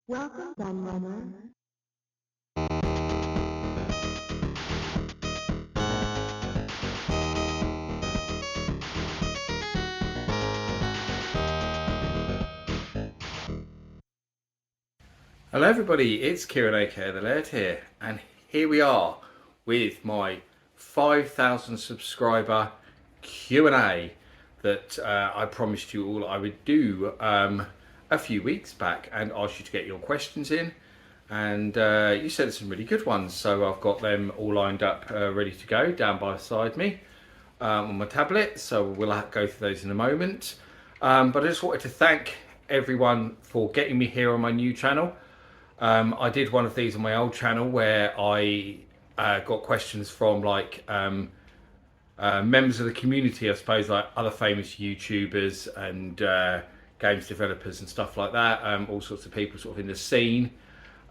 Welcome, Gunrunner. Hello everybody, it's Kieran aka the Laird here, and here we are with my 5,000 subscriber Q&A that I promised you all I would do a few weeks back and asked you to get your questions in, and you sent some really good ones, so I've got them all lined up ready to go down beside me on my tablet, so we'll go through those in a moment. But I just wanted to thank everyone for getting me here on my new channel. I did one of these on my old channel where I got questions from members of the community, I suppose, like other famous YouTubers and games developers and stuff like that, all sorts of people sort of in the scene.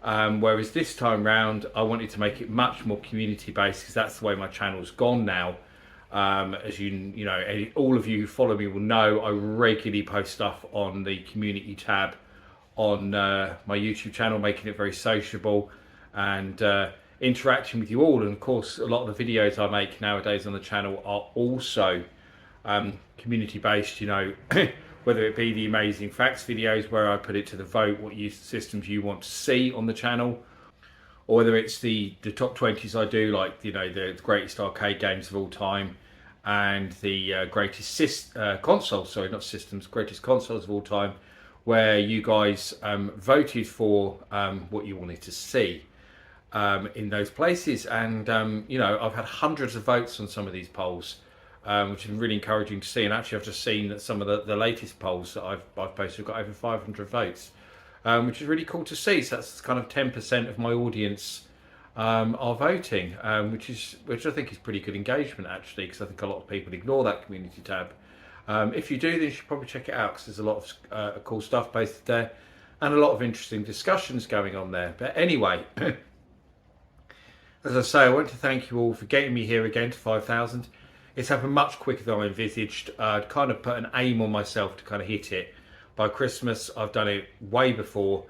Whereas this time round, I wanted to make it much more community based because that's the way my channel's gone now. As you know, all of you who follow me will know, I regularly post stuff on the community tab on my YouTube channel, making it very sociable and interacting with you all. And of course, a lot of the videos I make nowadays on the channel are also community based, you know, whether it be the amazing facts videos where I put it to the vote what systems you want to see on the channel, or whether it's the top 20s I do, like, you know, the greatest arcade games of all time and the greatest consoles, sorry, not systems, greatest consoles of all time, where you guys voted for what you wanted to see in those places. And, you know, I've had hundreds of votes on some of these polls, which has been really encouraging to see. And actually, I've just seen that some of the latest polls that I've posted have got over 500 votes, which is really cool to see. So that's kind of 10% of my audience are voting, which I think is pretty good engagement, actually, because I think a lot of people ignore that community tab. If you do, then you should probably check it out because there's a lot of cool stuff posted there and a lot of interesting discussions going on there. But anyway, as I say, I want to thank you all for getting me here again to 5,000. It's happened much quicker than I envisaged. I'd kind of put an aim on myself to kind of hit it by Christmas. I've done it way before,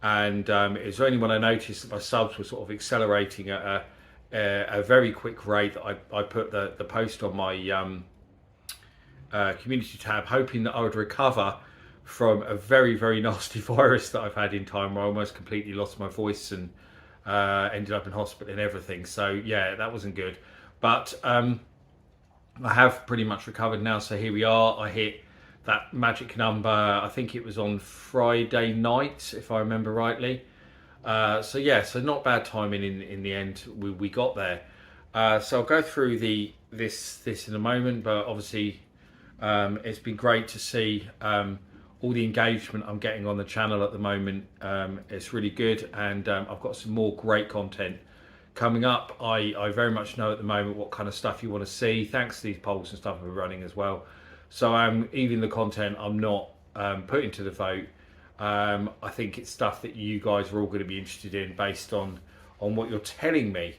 and it was only when I noticed that my subs were sort of accelerating at a very quick rate that I put the post on my community tab, hoping that I would recover from a very, very nasty virus that I've had in time, where I almost completely lost my voice and ended up in hospital and everything. So yeah, that wasn't good. But I have pretty much recovered now. So here we are. I hit that magic number, I think it was on Friday night, if I remember rightly. So yeah, so not bad timing in the end. We got there. So I'll go through this in a moment, but obviously it's been great to see all the engagement I'm getting on the channel at the moment. It's really good, and I've got some more great content coming up. I very much know at the moment what kind of stuff you want to see, thanks to these polls and stuff we're running as well. So even the content I'm not putting to the vote, I think it's stuff that you guys are all going to be interested in based on what you're telling me.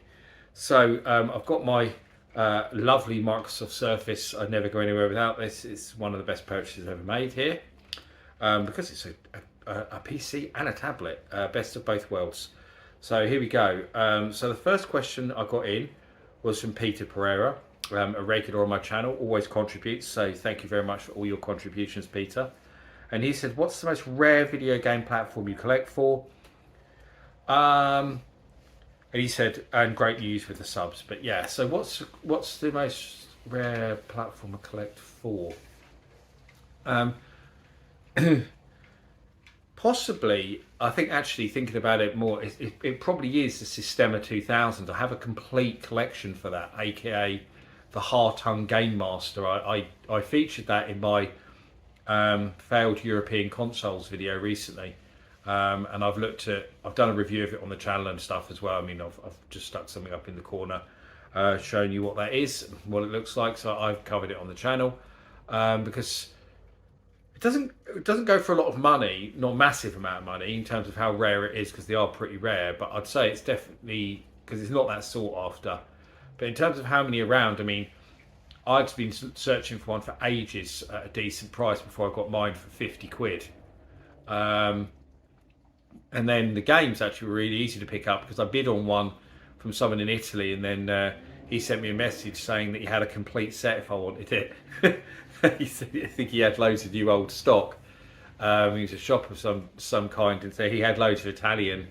So I've got my lovely Microsoft Surface. I'd never go anywhere without this. It's one of the best purchases I've ever made here, because it's a PC and a tablet, best of both worlds. So here we go. So the first question I got in was from Peter Pereira, a regular on my channel, always contributes. So thank you very much for all your contributions, Peter. And he said, "What's the most rare video game platform you collect for?" And he said, "And great news with the subs." But yeah, so what's the most rare platform I collect for? Possibly, I think, actually thinking about it more, it probably is the Sistema 2000. I have a complete collection for that, aka the Hartung Game Master. I featured that in my failed European consoles video recently. And I've done a review of it on the channel and stuff as well. I mean, I've just stuck something up in the corner showing you what that is, what it looks like. So I've covered it on the channel because it doesn't go for a lot of money, not a massive amount of money in terms of how rare it is, because they are pretty rare. But I'd say it's definitely, because it's not that sought after. But in terms of how many around, I mean, I'd been searching for one for ages at a decent price before I got mine for 50 quid. And then the games actually were really easy to pick up because I bid on one from someone in Italy, and then he sent me a message saying that he had a complete set if I wanted it. He said, I think he had loads of new old stock. He was a shop of some kind, and so he had loads of Italian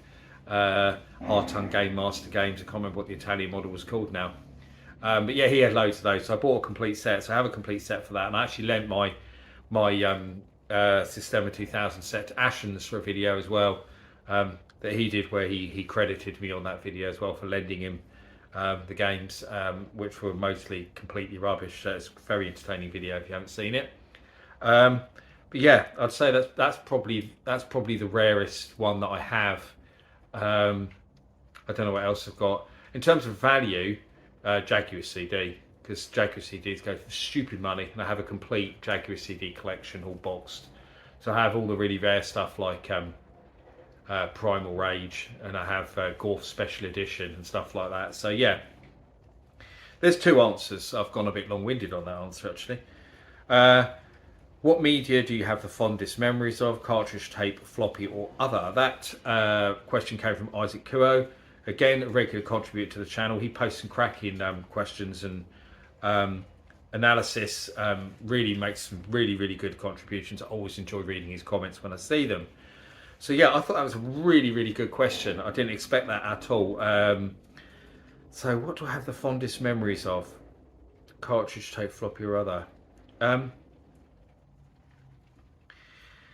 Hartung Game Master games. I can't remember what the Italian model was called now. But yeah, he had loads of those. So I bought a complete set. So I have a complete set for that, and I actually lent my Systema 2000 set to Ashens for a video as well, that he did, where he credited me on that video as well for lending him the games, which were mostly completely rubbish. So it's a very entertaining video if you haven't seen it. But yeah, I'd say that's probably the rarest one that I have. I don't know what else I've got in terms of value. Jaguar CD, because Jaguar CDs go for stupid money, and I have a complete Jaguar CD collection all boxed. So I have all the really rare stuff like Primal Rage, and I have Gorf Special Edition and stuff like that. So yeah, there's two answers. I've gone a bit long-winded on that answer actually. What media do you have the fondest memories of? Cartridge, tape, floppy, or other? That question came from Isaac Kuo. Again, a regular contributor to the channel. He posts some cracking questions and analysis. Really makes some really good contributions. I always enjoy reading his comments when I see them. So yeah, I thought that was a really good question. I didn't expect that at all. So what do I have the fondest memories of? Cartridge, tape, floppy, or other?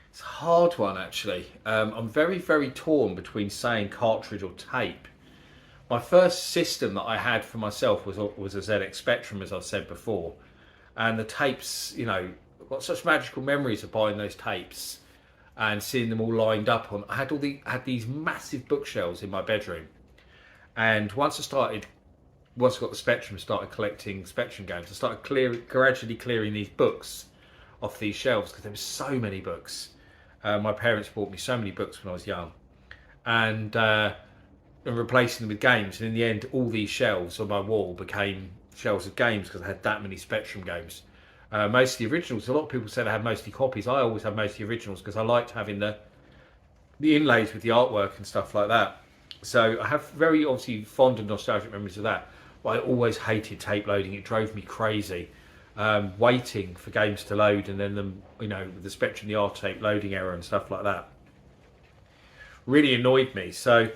It's a hard one actually. I'm very torn between saying cartridge or tape. My first system that I had for myself was a ZX Spectrum, as I've said before, and the tapes, you know, I've got such magical memories of buying those tapes and seeing them all lined up on. I had these massive bookshelves in my bedroom, and once I got the Spectrum and started collecting Spectrum games, I started gradually clearing these books off these shelves because there were so many books. My parents bought me so many books when I was young, and replacing them with games, and in the end all these shelves on my wall became shelves of games because I had that many Spectrum games. Mostly originals. A lot of people said I had mostly copies. I always had mostly originals because I liked having the inlays with the artwork and stuff like that. So I have very obviously fond and nostalgic memories of that, but I always hated tape loading. It drove me crazy, waiting for games to load, and then them, you know, the Spectrum, the R tape loading error and stuff like that really annoyed me. So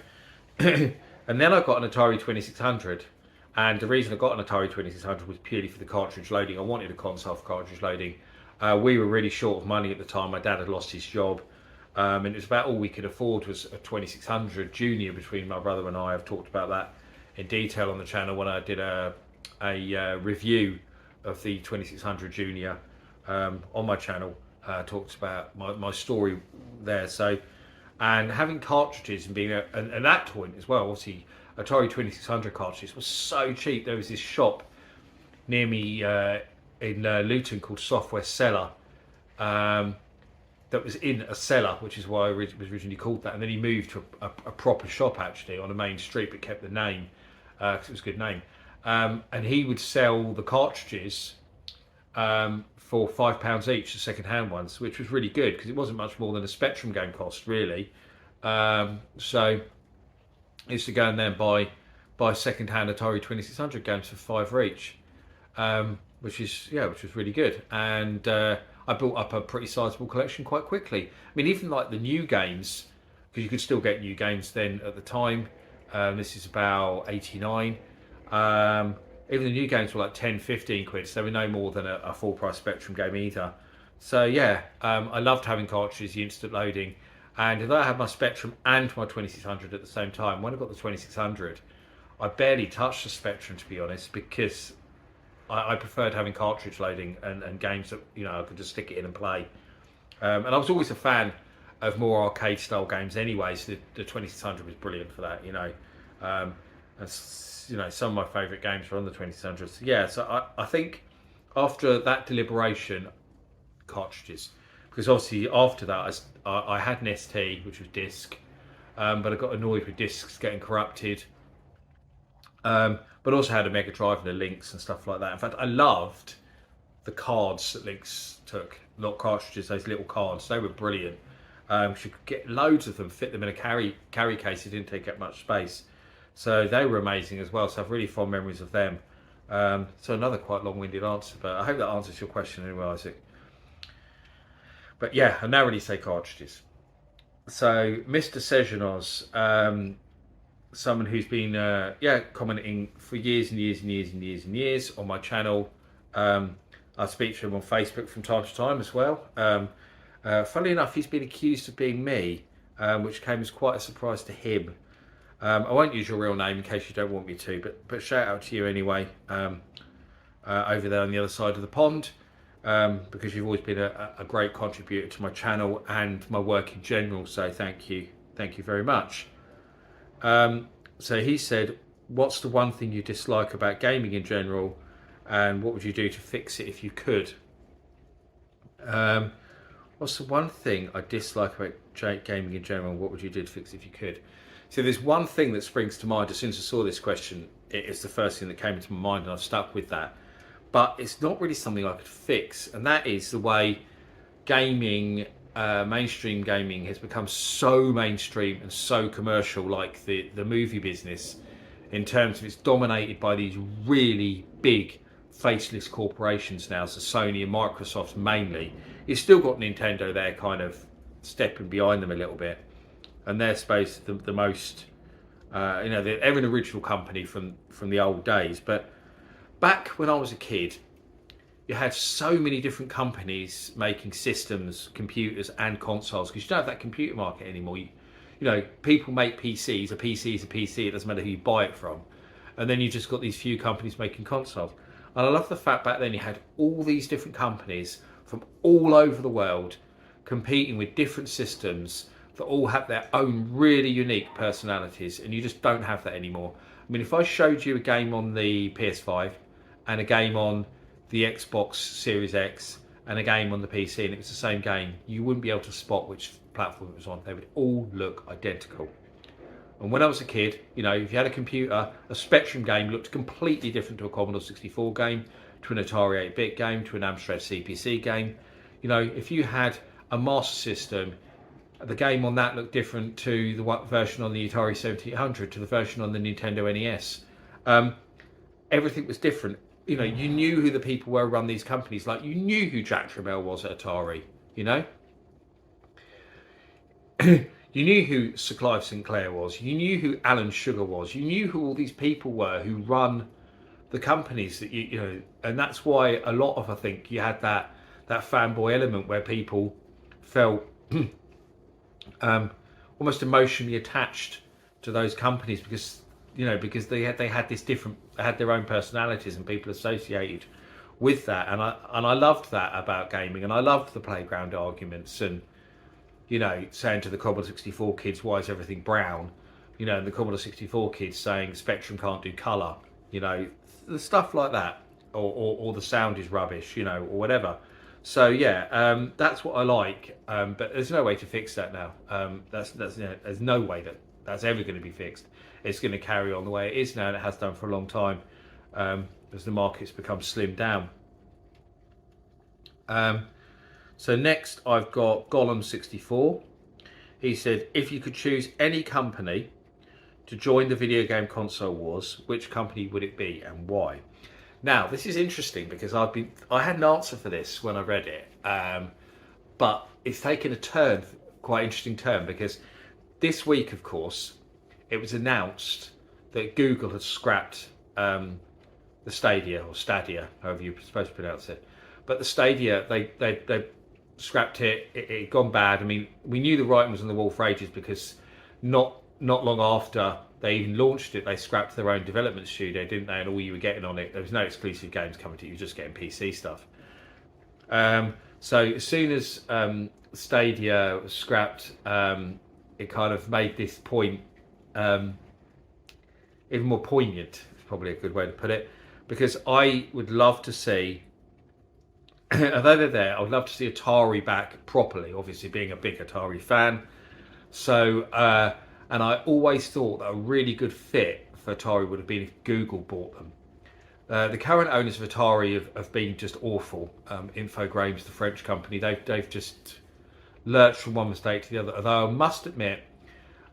and then I got an Atari 2600, and the reason I got an Atari 2600 was purely for the cartridge loading. I wanted a console for cartridge loading. We were really short of money at the time. My dad had lost his job, and it was about all we could afford was a 2600 Junior between my brother and I. I've talked about that in detail on the channel when I did a review of the 2600 Junior on my channel. Talked about my story there. So, and having cartridges and being at that point as well, obviously Atari 2600 cartridges was so cheap. There was this shop near me in Luton called Software Cellar, that was in a cellar, which is why it was originally called that. And then he moved to a proper shop actually on a main street, but kept the name because it was a good name. And he would sell the cartridges for £5 each, the second-hand ones, which was really good because it wasn't much more than a Spectrum game cost, really. So I used to go in there and buy second-hand Atari 2600 games for £5 each, which was really good. And I built up a pretty sizable collection quite quickly. I mean, even like the new games, because you could still get new games then at the time. This is about 89. Even the new games were like 10, 15 quid, so they were no more than a full price Spectrum game either. So yeah, I loved having cartridges, the instant loading. And although I had my Spectrum and my 2600 at the same time, when I got the 2600, I barely touched the Spectrum, to be honest, because I preferred having cartridge loading and games that, you know, I could just stick it in and play. And I was always a fan of more arcade style games anyway, so the 2600 was brilliant for that, you know. And you know, some of my favourite games were on the 2600. So yeah, so I think after that deliberation, cartridges, because obviously after that I had an ST, which was disc, but I got annoyed with discs getting corrupted, but also had a Mega Drive and the Lynx and stuff like that. In fact, I loved the cards that Lynx took, not cartridges, those little cards. They were brilliant. You could get loads of them, fit them in a carry case. It didn't take up much space. So they were amazing as well. So I've really fond memories of them. So another quite long-winded answer, but I hope that answers your question anyway, Isaac. But yeah, I now really say cartridges. So Mr. Sejonos, someone who's been commenting for years and years and years and years and years on my channel. I speak to him on Facebook from time to time as well. Funnily enough, he's been accused of being me, which came as quite a surprise to him. I won't use your real name in case you don't want me to, but shout out to you anyway, over there on the other side of the pond, because you've always been a great contributor to my channel and my work in general, so thank you very much. So he said, what's the one thing you dislike about gaming in general, and what would you do to fix it if you could? What's the one thing I dislike about gaming in general, and what would you do to fix it if you could? So there's one thing that springs to mind as soon as I saw this question. It's the first thing that came into my mind, and I've stuck with that. But it's not really something I could fix, and that is the way gaming, mainstream gaming, has become so mainstream and so commercial, like the movie business, in terms of it's dominated by these really big faceless corporations now, so Sony and Microsoft mainly. You've still got Nintendo there kind of stepping behind them a little bit, and they're supposed to the most, they're an original company from the old days. But back when I was a kid, you had so many different companies making systems, computers and consoles, because you don't have that computer market anymore. People make PCs. A PC is a PC. It doesn't matter who you buy it from. And then you just got these few companies making consoles. And I love the fact back then you had all these different companies from all over the world competing with different systems that all have their own really unique personalities, and you just don't have that anymore. I mean, if I showed you a game on the PS5 and a game on the Xbox Series X and a game on the PC, and it was the same game, you wouldn't be able to spot which platform it was on. They would all look identical. And when I was a kid, if you had a computer, a Spectrum game looked completely different to a Commodore 64 game, to an Atari 8-bit game, to an Amstrad CPC game. If you had a Master System, the game on that looked different to the version on the Atari 7800, to the version on the Nintendo NES. Everything was different. You knew who the people were who run these companies. Like, you knew who Jack Tramiel was at Atari, You knew who Sir Clive Sinclair was. You knew who Alan Sugar was. You knew who all these people were who run the companies that and that's why a lot of, I think, you had that fanboy element where people felt almost emotionally attached to those companies because they had their own personalities, and people associated with that. And I loved that about gaming, and I loved the playground arguments and saying to the Commodore 64 kids, why is everything brown? And the Commodore 64 kids saying Spectrum can't do colour, the stuff like that, or the sound is rubbish, or whatever. So yeah, that's what I like, but there's no way to fix that now. There's no way that's ever going to be fixed. It's going to carry on the way it is now, and it has done for a long time, as the market's become slimmed down. So next I've got Gollum64. He said, if you could choose any company to join the video game console wars, which company would it be and why? Now, this is interesting because I had an answer for this when I read it, but it's taken a quite interesting turn, because this week, of course, it was announced that Google had scrapped the Stadia, or Stadia, however you're supposed to pronounce it. But the Stadia, they scrapped it. It had gone bad. I mean, we knew the writing was on the wall for ages, because not long after they even launched it, they scrapped their own development studio, didn't they? And all you were getting on it, there was no exclusive games coming to you, you were just getting PC stuff. So as soon as Stadia was scrapped, it kind of made this point even more poignant, is probably a good way to put it, because I would love to see, although they're there, I would love to see Atari back properly, obviously being a big Atari fan. So, and I always thought that a really good fit for Atari would have been if Google bought them. The current owners of Atari have been just awful. Infogrames, the French company, they've just lurched from one mistake to the other. Although I must admit,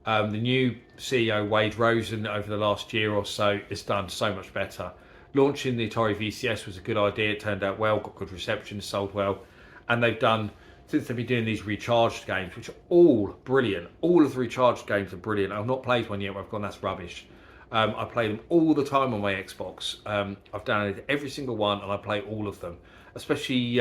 the new CEO Wade Rosen over the last year or so has done so much better. Launching the Atari VCS was a good idea. It turned out well, got good reception, sold well, and they've done, since they've been doing these recharged games, which are all brilliant. All of the recharged games are brilliant. I've not played one yet where I've gone, that's rubbish. I play them all the time on my Xbox. I've downloaded every single one and I play all of them. Especially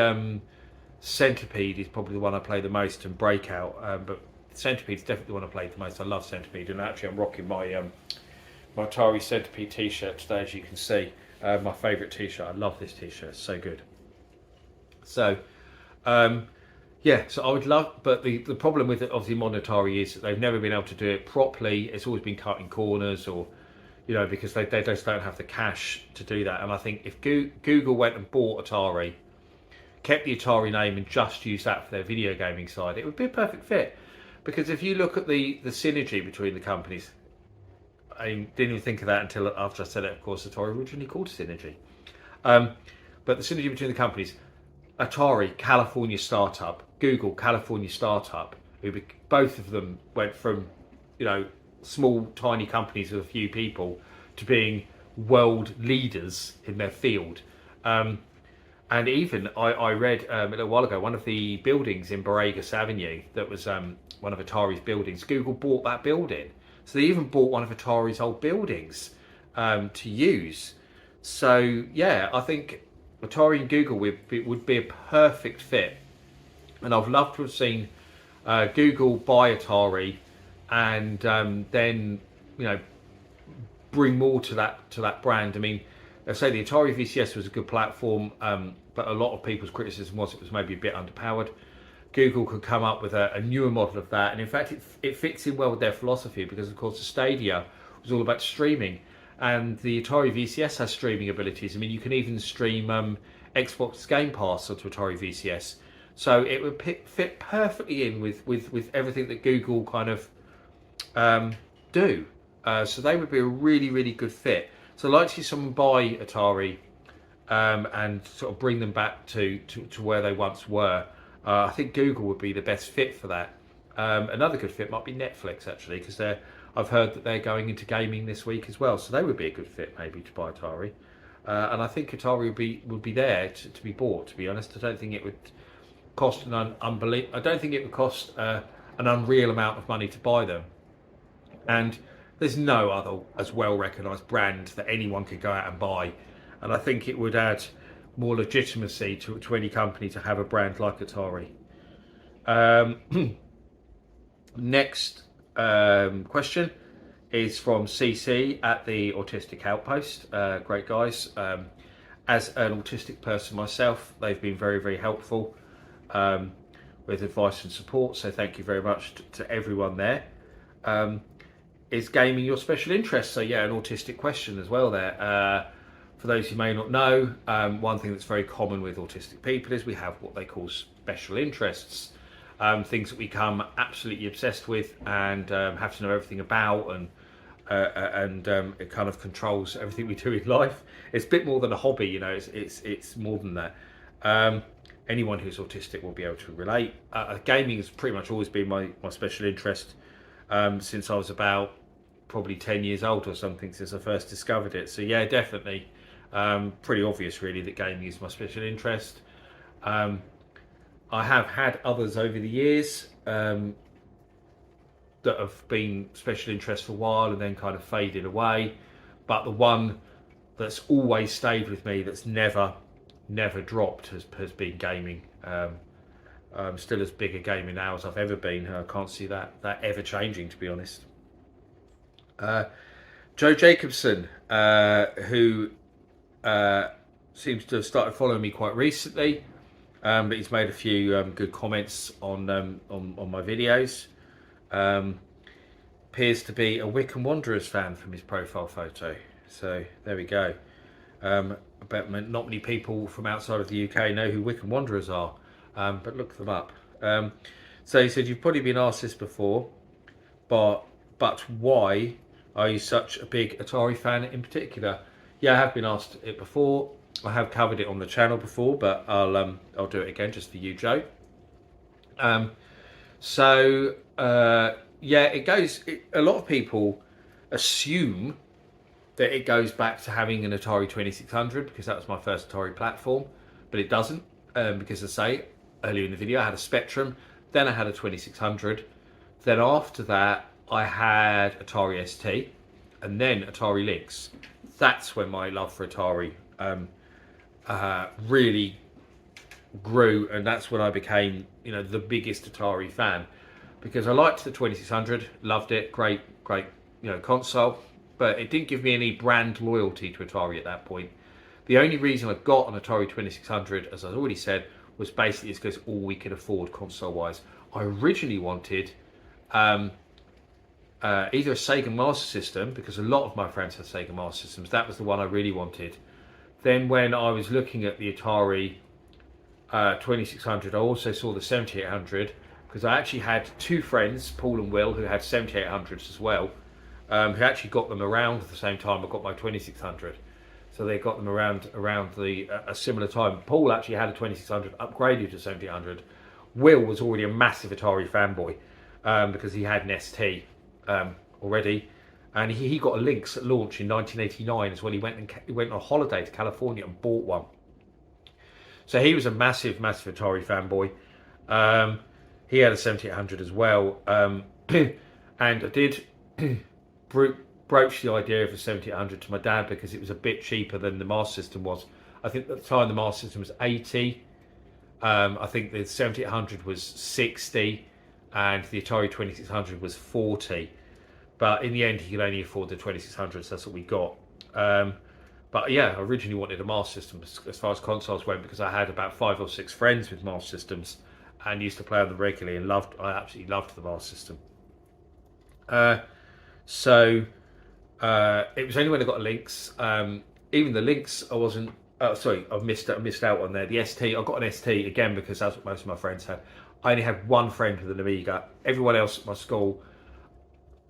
Centipede is probably the one I play the most, and Breakout. But Centipede's definitely the one I played the most. I love Centipede, and actually I'm rocking my my Atari Centipede t-shirt today, as you can see. My favourite t-shirt. I love this t-shirt. It's so good. So, yeah, so I would love, but the problem with it, obviously modern Atari, is that they've never been able to do it properly. It's always been cutting corners, or because they just don't have the cash to do that. And I think if Google went and bought Atari, kept the Atari name and just used that for their video gaming side, it would be a perfect fit. Because if you look at the synergy between the companies, I didn't even think of that until after I said it. Of course, Atari originally called Synergy. But the synergy between the companies, Atari, California startup, Google, California startup, both of them went from, small, tiny companies with a few people to being world leaders in their field. And even I read a little while ago, one of the buildings in Borregas Avenue that was one of Atari's buildings, Google bought that building. So they even bought one of Atari's old buildings to use. So yeah, I think Atari and Google would be a perfect fit. And I've loved to have seen Google buy Atari and then bring more to that brand. I mean, I say the Atari VCS was a good platform, but a lot of people's criticism was it was maybe a bit underpowered. Google could come up with a newer model of that, and in fact it fits in well with their philosophy, because of course the Stadia was all about streaming, and the Atari VCS has streaming abilities. I mean, you can even stream Xbox Game Pass onto Atari VCS, so it would fit perfectly in with everything that Google kind of do. So they would be a really, really good fit. So I'd like to see someone buy Atari and sort of bring them back to where they once were. I think Google would be the best fit for that. Another good fit might be Netflix, actually, because I've heard that they're going into gaming this week as well. So they would be a good fit maybe to buy Atari. And I think Atari would be there to be bought. To be honest, I don't think it would cost I don't think it would cost an unreal amount of money to buy them. And there's no other as well recognised brand that anyone could go out and buy. And I think it would add more legitimacy to any company to have a brand like Atari. Next question is from CC at the Autistic Outpost. Great guys. As an autistic person myself, they've been very, very helpful with advice and support. So thank you very much to everyone there. Is gaming your special interest? So yeah, an autistic question as well there. For those who may not know, one thing that's very common with autistic people is we have what they call special interests. Things that we become absolutely obsessed with and have to know everything about, and it kind of controls everything we do in life. It's a bit more than a hobby, it's more than that. Anyone who's autistic will be able to relate. Gaming has pretty much always been my special interest since I was about probably 10 years old or something, since I first discovered it. So yeah, definitely pretty obvious really that gaming is my special interest. I have had others over the years that have been special interest for a while and then kind of faded away, but the one that's always stayed with me, that's never dropped, has been gaming. I'm still as big a gamer now as I've ever been. I can't see that ever changing, to be honest. Joe Jacobson, who seems to have started following me quite recently, but he's made a few good comments on my videos. Appears to be a Wycombe Wanderers fan from his profile photo. So there we go. I bet not many people from outside of the UK know who Wycombe Wanderers are, but look them up. So he said, you've probably been asked this before, but why are you such a big Atari fan in particular? Yeah, I have been asked it before. I have covered it on the channel before, but I'll do it again just for you, Joe. So yeah, it goes. A lot of people assume that it goes back to having an Atari 2600 because that was my first Atari platform, but it doesn't, because I say earlier in the video I had a Spectrum, then I had a 2600, then after that I had Atari ST, and then Atari Lynx. That's when my love for Atari really grew, and that's when I became, the biggest Atari fan, because I liked the 2600, loved it, great, console, but it didn't give me any brand loyalty to Atari at that point. The only reason I got an Atari 2600, as I already said, was basically because all we could afford console-wise. I originally wanted either a Sega Master System, because a lot of my friends had Sega Master Systems. That was the one I really wanted. Then when I was looking at the Atari 2600, I also saw the 7800, because I actually had two friends, Paul and Will, who had 7800s as well, who actually got them around at the same time I got my 2600. So they got them around the a similar time. Paul actually had a 2600, upgraded to 7800. Will was already a massive Atari fanboy, because he had an ST already, and he got a Lynx at launch in 1989 as well. He went on a holiday to California and bought one. So he was a massive Atari fanboy. He had a 7800 as well, and I did broach the idea of a 7800 to my dad because it was a bit cheaper than the Master System was. I think at the time the Master System was 80. I think the 7800 was 60, and the Atari 2600 was 40. But in the end, he could only afford the 2600, so that's what we got. But yeah, I originally wanted a Master System as far as consoles went, because I had about 5 or 6 friends with Master Systems and used to play on them regularly, and I absolutely loved the Master System. So it was only when I got a Lynx. Even the Lynx, I wasn't. Sorry, I missed out on there. The ST, I got an ST again because that's what most of my friends had. I only had one friend with an Amiga. Everyone else at my school,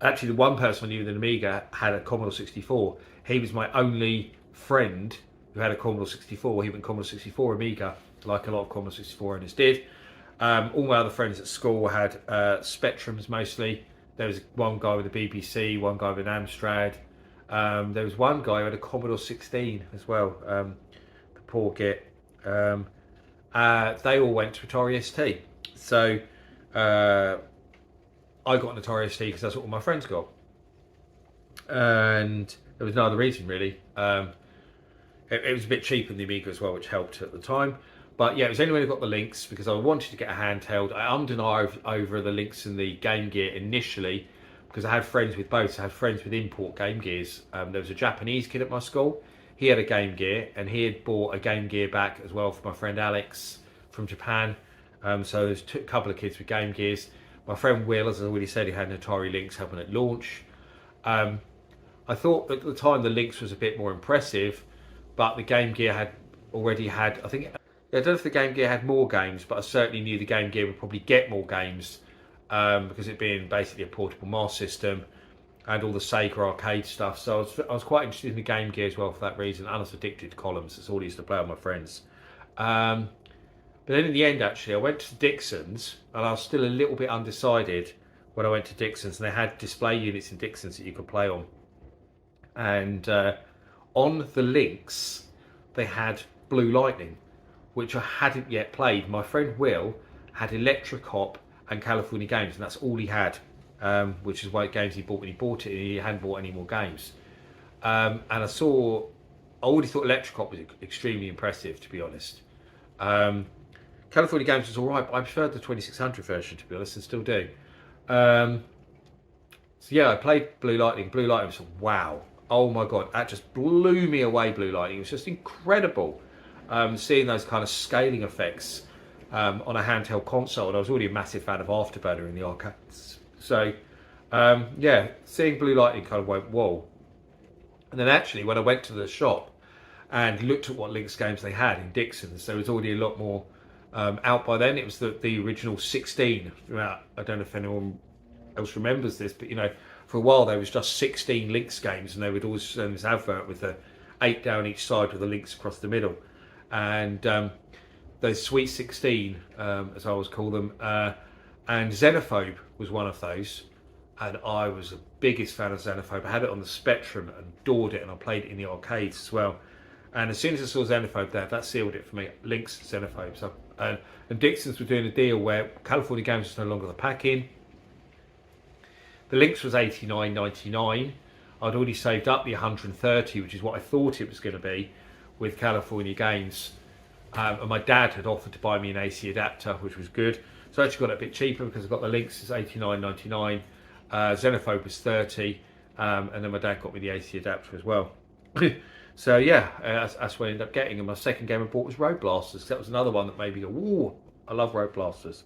actually the one person I knew with an Amiga had a Commodore 64. He was my only friend who had a Commodore 64. He went Commodore 64 Amiga, like a lot of Commodore 64 owners did. All my other friends at school had Spectrums mostly. There was one guy with a BBC, one guy with an Amstrad. There was one guy who had a Commodore 16 as well. The poor git. They all went to Atari ST. So I got an Atari ST because that's what all my friends got. And there was no other reason really. It was a bit cheaper than the Amiga as well, which helped at the time. But yeah, it was only when I got the Lynx, because I wanted to get a handheld. I ummed and ahed over the Lynx and the Game Gear initially, because I had friends with both. So I had friends with import Game Gears. There was a Japanese kid at my school. He had a Game Gear, and he had bought a Game Gear back as well for my friend Alex from Japan. So there's a couple of kids with Game Gears. My friend Will, as I already said, he had an Atari Lynx helping at launch. I thought at the time the Lynx was a bit more impressive, but the Game Gear already had, I think, I don't know if the Game Gear had more games, but I certainly knew the Game Gear would probably get more games, because it being basically a portable Master System and all the Sega arcade stuff. So I was quite interested in the Game Gear as well for that reason. And I was addicted to columns. That's all I used to play with my friends. But then in the end, actually, I went to Dixon's, and I was still a little bit undecided when I went to Dixon's, and they had display units in Dixon's that you could play on. And on the Lynx, they had Blue Lightning, which I hadn't yet played. My friend Will had Electric Hop and California Games, and that's all he had, which is what games he bought when he bought it, and he hadn't bought any more games. And I already thought Electric Hop was extremely impressive, to be honest. California Games was alright, but I preferred the 2600 version, to be honest, and still do. So yeah, I played Blue Lightning. Blue Lightning was wow. Oh my god, that just blew me away, Blue Lightning. It was just incredible. Seeing those kind of scaling effects on a handheld console, and I was already a massive fan of Afterburner in the arcades. So yeah, seeing Blue Lightning kind of went whoa. And then actually when I went to the shop and looked at what Lynx games they had in Dixon's, there was already a lot more out by then. It was the original 16. I don't know if anyone else remembers this, but for a while there was just 16 Lynx games, and they would always send this advert with the 8 down each side with the Lynx across the middle. And those Sweet 16, as I always call them, and Xenophobe was one of those. And I was the biggest fan of Xenophobe. I had it on the Spectrum and adored it, and I played it in the arcades as well. And as soon as I saw Xenophobe there, that sealed it for me. Lynx, Xenophobe. So, and Dixon's were doing a deal where California Games was no longer the pack-in. The Lynx was $89.99. I'd already saved up the $130, which is what I thought it was going to be, with California Games. And my dad had offered to buy me an AC adapter, which was good. So I actually got it a bit cheaper because I got the Lynx is $89.99. Xenophobe was $30, and then my dad got me the AC adapter as well. So yeah, that's what I ended up getting. And my second game I bought was Road Blasters. That was another one that made me go, "Whoa, I love Road Blasters."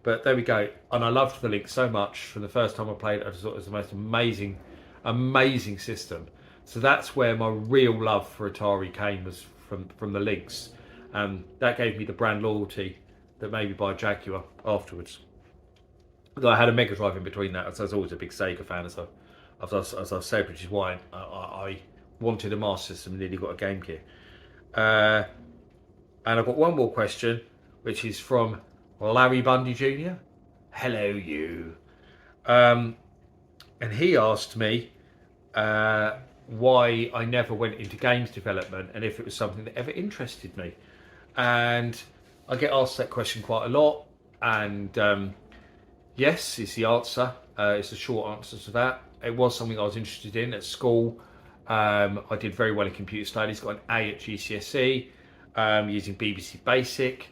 But there we go. And I loved the Lynx so much. From the first time I played it, I just thought it was the most amazing system. So that's where my real love for Atari came, was from the Lynx. That gave me the brand loyalty that made me buy Jaguar afterwards. Though I had a Mega Drive in between that, so I was always a big Sega fan, as I've said, which is why I wanted a Master System and nearly got a Game Gear. And I've got one more question, which is from Larry Bundy Jr. Hello, you. And he asked me why I never went into games development and if it was something that ever interested me. And I get asked that question quite a lot, and yes is the answer. It's the short answer to that. It was something I was interested in at school. I did very well in computer studies, got an A at GCSE, using BBC Basic.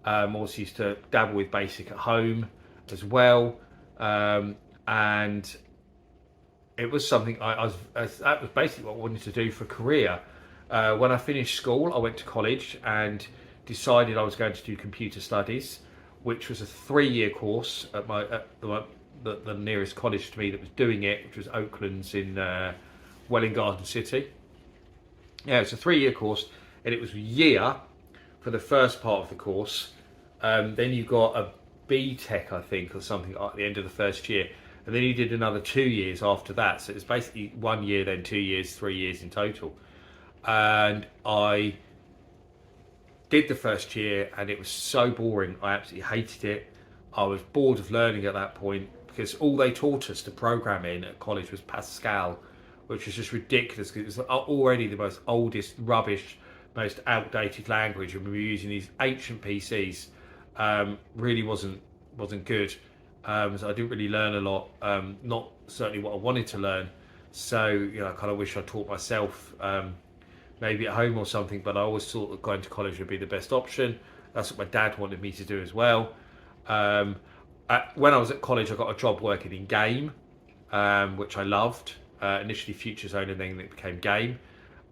Also used to dabble with Basic at home as well. And it was something that was basically what I wanted to do for a career. When I finished school, I went to college and decided I was going to do computer studies, which was a 3-year course at the nearest college to me that was doing it, which was Oakland's in Welling Garden City. Yeah, it's a 3-year course, and it was a year for the first part of the course. Then you got a B-Tech, I think, or something at the end of the first year. And then you did another 2 years after that. So it was basically 1 year, then 2 years, 3 years in total. And I did the first year, and it was so boring. I absolutely hated it. I was bored of learning at that point, because all they taught us to program in at college was Pascal, which was just ridiculous, because it was already the most oldest, rubbish, most outdated language, and we were using these ancient PCs. Really wasn't good. So I didn't really learn a lot, not certainly what I wanted to learn. So I kind of wish I taught myself, maybe at home or something, but I always thought that going to college would be the best option. That's what my dad wanted me to do as well. When I was at college, I got a job working in game, which I loved. Initially Future Zone, and then it became Game.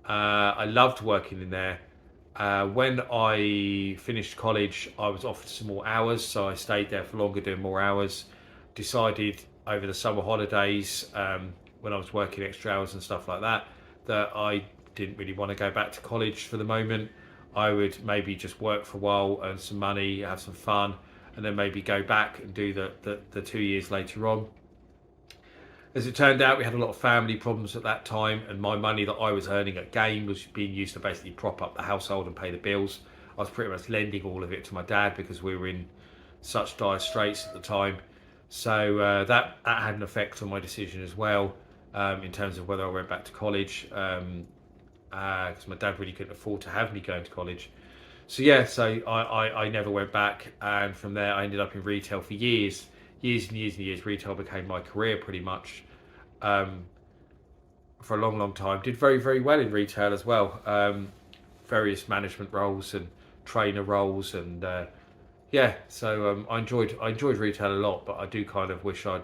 I loved working in there. When I finished college, I was offered some more hours, so I stayed there for longer doing more hours. Decided over the summer holidays, when I was working extra hours and stuff like that, that I didn't really want to go back to college for the moment. I would maybe just work for a while, earn some money, have some fun, and then maybe go back and do the 2 years later on. As it turned out, we had a lot of family problems at that time, and my money that I was earning at Game was being used to basically prop up the household and pay the bills. I was pretty much lending all of it to my dad because we were in such dire straits at the time. So that had an effect on my decision as well, in terms of whether I went back to college, because my dad really couldn't afford to have me going to college. So yeah, so I never went back, and from there I ended up in retail for years and years. Retail became my career pretty much. For a long time. Did very, very well in retail as well. Various management roles and trainer roles, and so I enjoyed retail a lot, but I do kind of wish I'd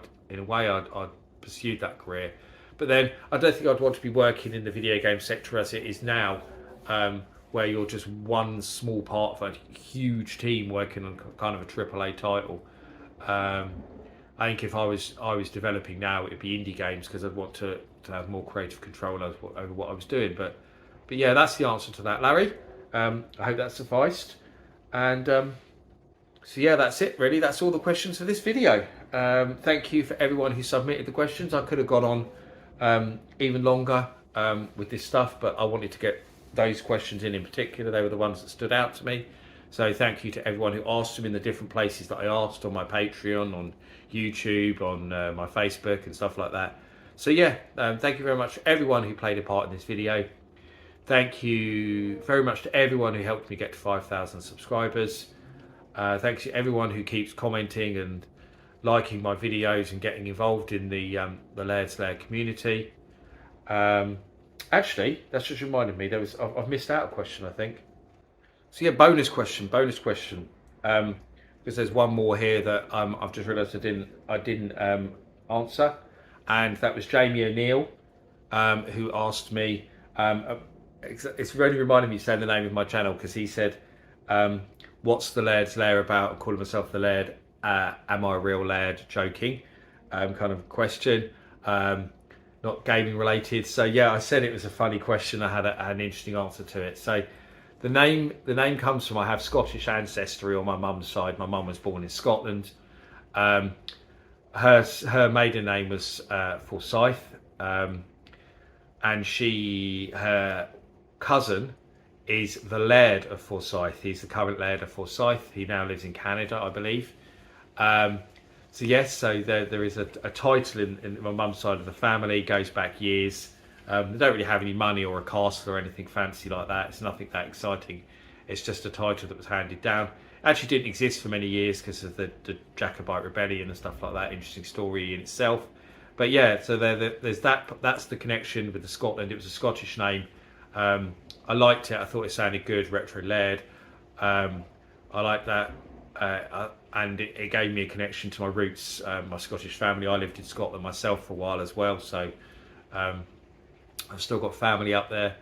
pursued that career. But then I don't think I'd want to be working in the video game sector as it is now, where you're just one small part of a huge team working on kind of a AAA title. I think if I was developing now, it'd be indie games, because I'd want to have more creative control over what I was doing. But yeah, that's the answer to that, Larry. I hope that sufficed. And so yeah, that's it really. That's all the questions for this video. Thank you for everyone who submitted the questions. I could have gone on even longer with this stuff, but I wanted to get those questions in particular. They were the ones that stood out to me. So thank you to everyone who asked them in the different places that I asked, on my Patreon, on YouTube, on my Facebook and stuff like that. So yeah, thank you very much to everyone who played a part in this video. Thank you very much to everyone who helped me get to 5,000 subscribers. Thanks to everyone who keeps commenting and liking my videos and getting involved in the Laird's Lair community. Actually, that's just reminded me, I've missed out a question, I think. So yeah, bonus question. Because there's one more here that I've just realised I didn't answer, and that was Jamie O'Neill, who asked me. It's really reminded me to say the name of my channel, because he said, "What's the Laird's Lair about?" I'm calling myself the Laird. Am I a real Laird? Joking, kind of question. Not gaming related. So yeah, I said it was a funny question. I had an interesting answer to it. So the name comes from, I have Scottish ancestry on my mum's side. My mum was born in Scotland. Her maiden name was Forsyth, and her cousin is the Laird of Forsyth. He's the current Laird of Forsyth. He now lives in Canada, I believe. So yes, so there is a title in my mum's side of the family. It goes back years. They don't really have any money or a castle or anything fancy like that. It's nothing that exciting. It's just a title that was handed down. Actually didn't exist for many years because of the Jacobite rebellion and stuff like that. Interesting story in itself. But yeah, so there's that. That's the connection with the Scotland. It was a Scottish name. I liked it. I thought it sounded good. Retro Laird. I like that. And it gave me a connection to my roots, my Scottish family. I lived in Scotland myself for a while as well, so I've still got family up there.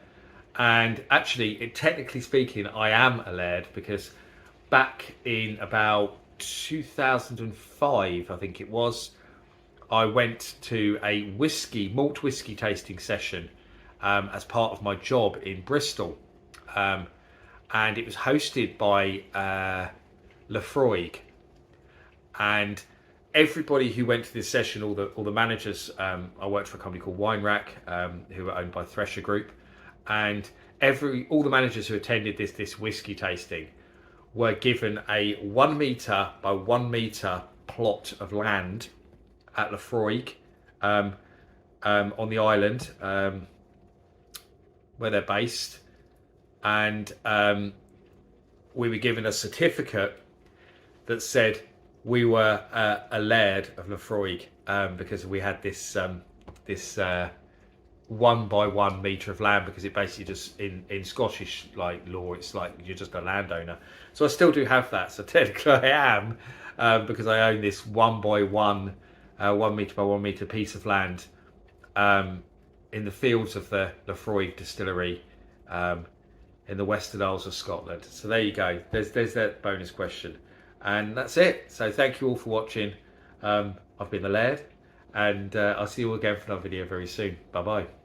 And actually, technically speaking, I am a Laird, because back in about 2005, I think it was, I went to a malt whiskey tasting session as part of my job in Bristol, and it was hosted by Lair. And everybody who went to this session, all the managers, I worked for a company called Wine Rack, who were owned by Thresher Group, and all the managers who attended this whiskey tasting were given a 1 metre by 1 metre plot of land at Lair, on the island where they're based, and we were given a certificate that said we were a Laird of Lair, because we had this 1 by 1 metre of land, because it basically just in Scottish law, it's like you're just a landowner. So I still do have that. So technically I am, because I own this 1 by 1, 1 metre by 1 metre piece of land in the fields of the Lair distillery in the Western Isles of Scotland. So there you go. There's that bonus question. And that's it. So thank you all for watching. I've been the Laird, and I'll see you all again for another video very soon. Bye bye.